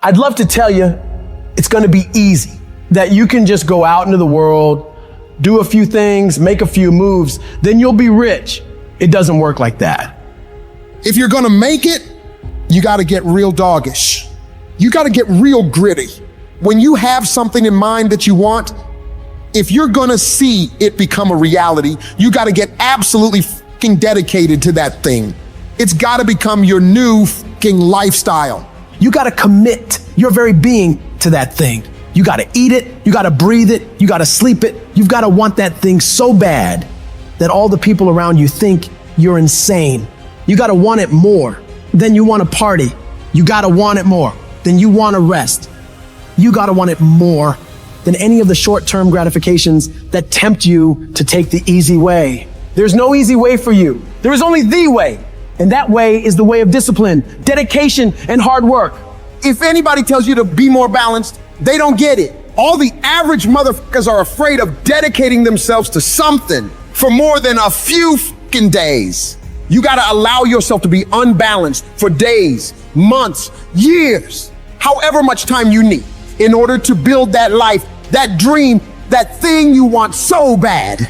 I'd love to tell you it's going to be easy, that you can just go out into the world, do a few things, make a few moves, then you'll be rich. It doesn't work like that. If you're gonna make it, you gotta get real doggish. You gotta get real gritty. When you have something in mind that you want, if you're gonna see it become a reality, you gotta get absolutely fucking dedicated to that thing. It's gotta become your new fucking lifestyle. You gotta commit your very being to that thing. You gotta eat it, you gotta breathe it, you gotta sleep it. You've gotta want that thing so bad that all the people around you think you're insane. You gotta want it more than you want to party. You gotta want it more than you want to rest. You gotta want it more than any of the short-term gratifications that tempt you to take the easy way. There's no easy way for you. There is only the way. And that way is the way of discipline, dedication, and hard work. If anybody tells you to be more balanced, they don't get it. All the average motherfuckers are afraid of dedicating themselves to something for more than a few fucking days. You gotta allow yourself to be unbalanced for days, months, years, however much time you need in order to build that life, that dream, that thing you want so bad.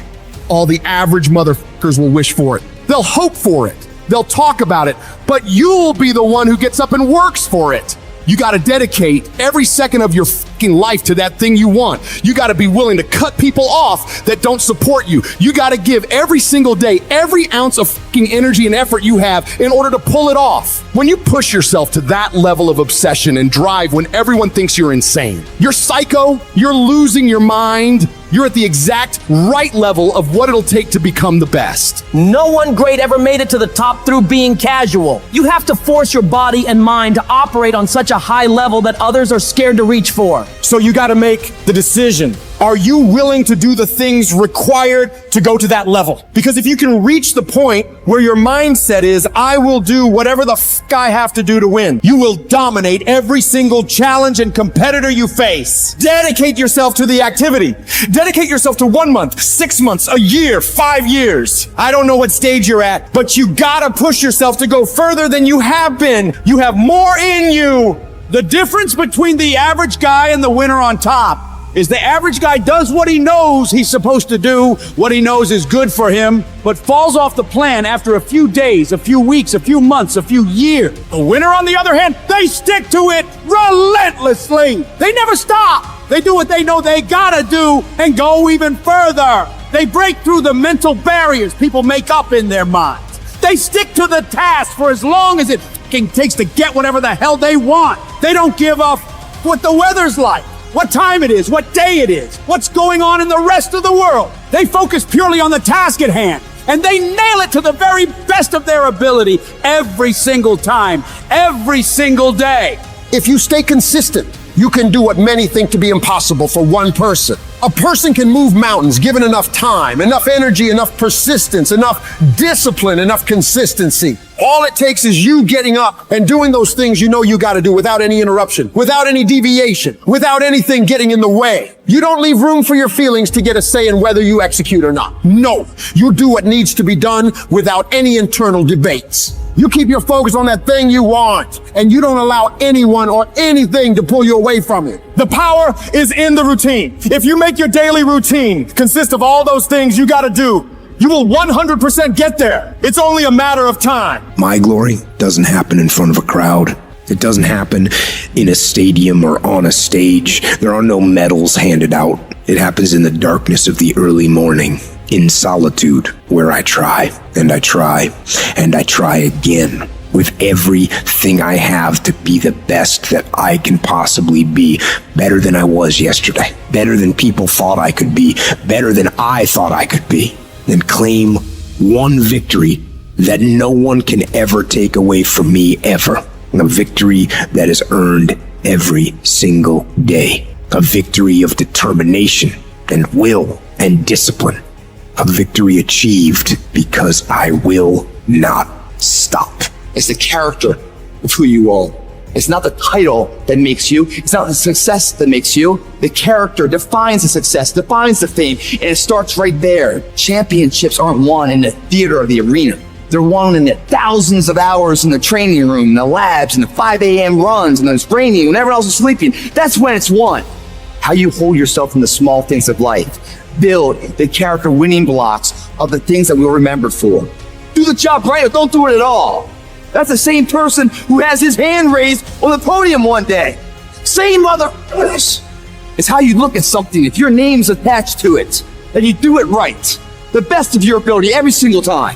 All the average motherfuckers will wish for it. They'll hope for it. They'll talk about it, but you'll be the one who gets up and works for it. You gotta dedicate every second of your fucking life to that thing you want. You gotta be willing to cut people off that don't support you. You gotta give every single day, every ounce of fucking energy and effort you have in order to pull it off. When you push yourself to that level of obsession and drive when everyone thinks you're insane, you're psycho, you're losing your mind, you're at the exact right level of what it'll take to become the best. No one great ever made it to the top through being casual. You have to force your body and mind to operate on such a high level that others are scared to reach for. So you gotta make the decision. Are you willing to do the things required to go to that level? Because if you can reach the point where your mindset is, I will do whatever the fuck I have to do to win, you will dominate every single challenge and competitor you face. Dedicate yourself to the activity. Dedicate yourself to 1 month, 6 months, a year, 5 years. I don't know what stage you're at, but you gotta push yourself to go further than you have been. You have more in you. The difference between the average guy and the winner on top is the average guy does what he knows he's supposed to do, what he knows is good for him, but falls off the plan after a few days, a few weeks, a few months, a few years. The winner, on the other hand, they stick to it relentlessly. They never stop. They do what they know they gotta do and go even further. They break through the mental barriers people make up in their minds. They stick to the task for as long as it fucking takes to get whatever the hell they want. They don't give a what the weather's like, what time it is, what day it is, what's going on in the rest of the world. They focus purely on the task at hand, and they nail it to the very best of their ability every single time, every single day. If you stay consistent, you can do what many think to be impossible for one person. A person can move mountains given enough time, enough energy, enough persistence, enough discipline, enough consistency. All it takes is you getting up and doing those things you know you gotta do without any interruption, without any deviation, without anything getting in the way. You don't leave room for your feelings to get a say in whether you execute or not. No, you do what needs to be done without any internal debates. You keep your focus on that thing you want, and you don't allow anyone or anything to pull you away from it. The power is in the routine. If you make your daily routine consist of all those things you gotta do, you will 100% get there. It's only a matter of time. My glory doesn't happen in front of a crowd. It doesn't happen in a stadium or on a stage. There are no medals handed out. It happens in the darkness of the early morning, in solitude, where I try, and I try, and I try again, with everything I have to be the best that I can possibly be, better than I was yesterday, better than people thought I could be, better than I thought I could be, and claim one victory that no one can ever take away from me ever. A victory that is earned every single day. A victory of determination and will and discipline. A victory achieved because I will not stop. It's the character of who you are. It's not the title that makes you. It's not the success that makes you. The character defines the success, defines the fame, and it starts right there. Championships aren't won in the theater or the arena. They're won in the thousands of hours in the training room, in the labs, in the 5 a.m. runs, and those training when everyone else is sleeping. That's when it's won. How you hold yourself in the small things of life. Build the character winning blocks of the things that we'll remember for. Do the job right or don't do it at all. That's the same person who has his hand raised on the podium one day. Same motherfuckers. It's how you look at something. If your name's attached to it, then you do it right. The best of your ability every single time.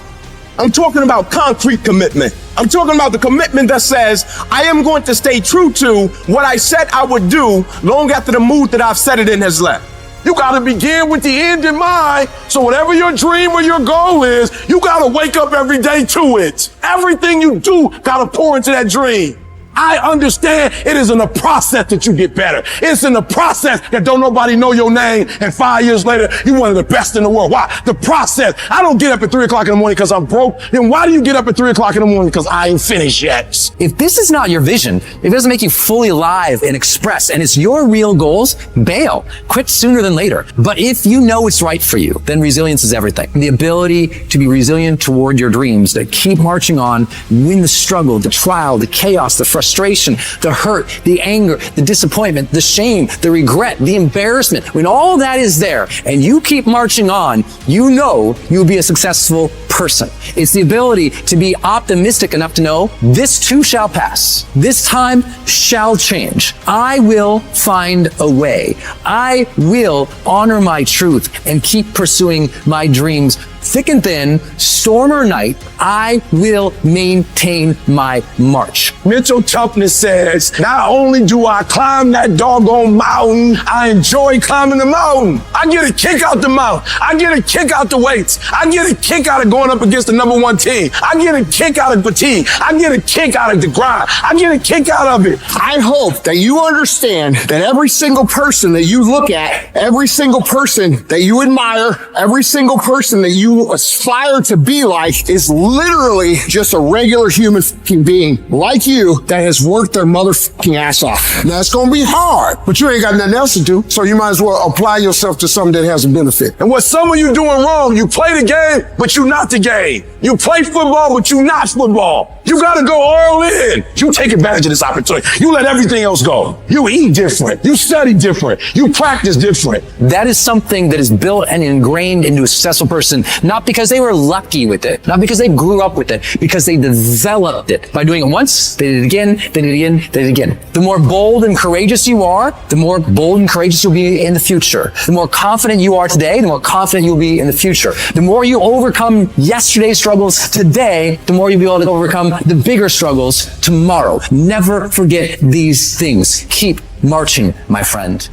I'm talking about concrete commitment. I'm talking about the commitment that says, I am going to stay true to what I said I would do long after the mood that I've set it in has left. You gotta begin with the end in mind. So whatever your dream or your goal is, you gotta wake up every day to it. Everything you do gotta pour into that dream. I understand it is in the process that you get better. It's in the process that don't nobody know your name, and 5 years later, you're one of the best in the world. Why? The process. I don't get up at 3 o'clock in the morning because I'm broke. Then why do you get up at 3 o'clock in the morning? Because I ain't finished yet. If this is not your vision, if it doesn't make you fully alive and express, and it's your real goals, bail. Quit sooner than later. But if you know it's right for you, then resilience is everything. The ability to be resilient toward your dreams, to keep marching on, win the struggle, the trial, the chaos, the frustration, the hurt, the anger, the disappointment, the shame, the regret, the embarrassment. When all that is there and you keep marching on, you know you'll be a successful person. It's the ability to be optimistic enough to know this too shall pass. This time shall change. I will find a way. I will honor my truth and keep pursuing my dreams. Thick and thin, storm or night, I will maintain my march. Mental toughness says, not only do I climb that doggone mountain, I enjoy climbing the mountain. I get a kick out the mountain. I get a kick out the weights. I get a kick out of going up against the #1 team. I get a kick out of fatigue. I get a kick out of the grind. I get a kick out of it. I hope that you understand that every single person that you look at, every single person that you admire, every single person that you aspire to be like is literally just a regular human fucking being like you that has worked their motherfucking ass off. Now it's gonna be hard, but you ain't got nothing else to do, so you might as well apply yourself to something that has a benefit. And what some of you doing wrong, you play the game, but you not the game. You play football, but you not football. You gotta go all in. You take advantage of this opportunity. You let everything else go. You eat different. You study different. You practice different. That is something that is built and ingrained into a successful person, not because they were lucky with it, not because they grew up with it, because they developed it. By doing it once, they did it again, they did it again, they did it again. The more bold and courageous you are, the more bold and courageous you'll be in the future. The more confident you are today, the more confident you'll be in the future. The more you overcome yesterday's struggles today, the more you'll be able to overcome the bigger struggles tomorrow. Never forget these things. Keep marching, my friend.